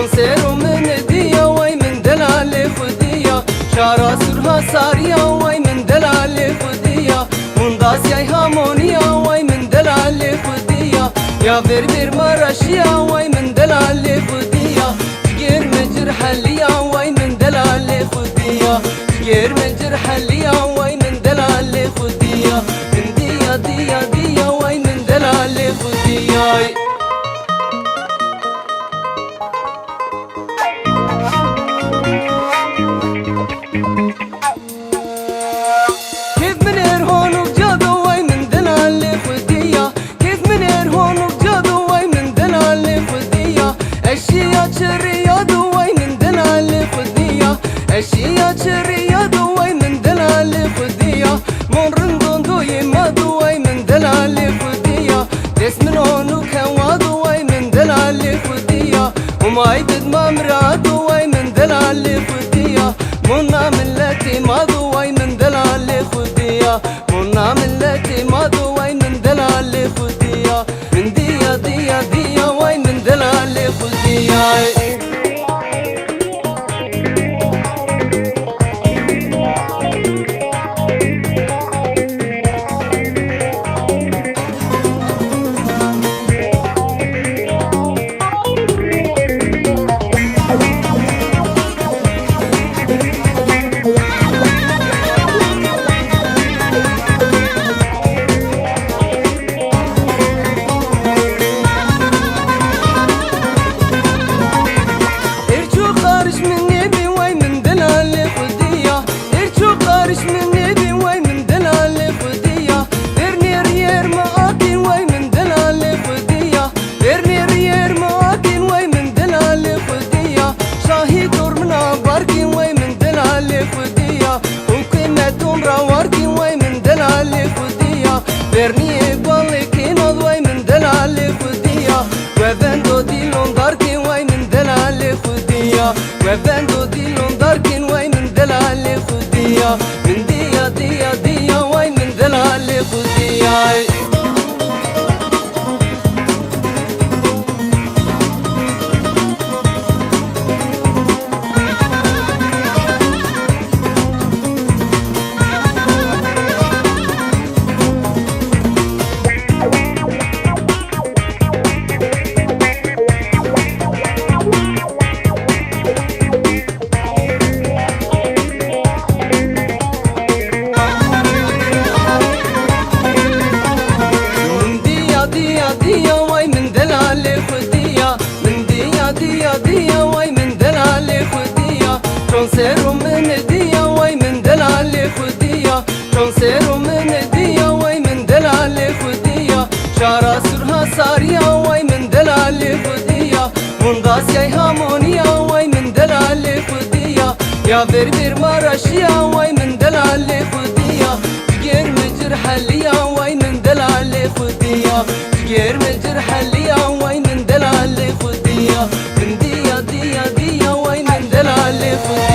چون سرو من دیا وای من دلال خودیا شارا سرها ساریا وای من دلال خودیا منداسیای هامونیا وای من دلال خودیا یا بر مرشیا وای من دلال خودیا جگر مجر حلیا وای من دلال خودیا جگر مجر حلیا وای من دلال خودیا من دیا دیا دیا وای من دلال خودیا اشياء شرية دوي من دلال خدية من رندون دوي ما دوي من دلال خدية تسمنون وكوا دوي من دلال خدية وما يبد ما مرا دوي من دلال خدية منا ملتي ما دوي من دلال خدية منا ملتي ما دوي من دلال خدية من ديا ديا ديا وي من دلال خدية برني بالكين وي من دلال خدية وبندو ديلون داركين وي من دلال خدية وبندو ديلون داركين وي من دلال خدية من ديا ديا ديا وي من دلال خدية ديا وي من دلال خدية من ديا ديا ديا وي من دلال خدية چون سرو من ديا وي من دلال خدية چون سرو من ديا وي من دلال خدية شارا سرها ساريا وي من دلال خدية منداسيای هامونيا وي من دلال خدية يا بر مرشيا وي من دلال خدية جگر مجر حليا وي من دلال خدية جگر مجر حليا وي من دلال خدية من ديا ديا ديا وي من دلال خدية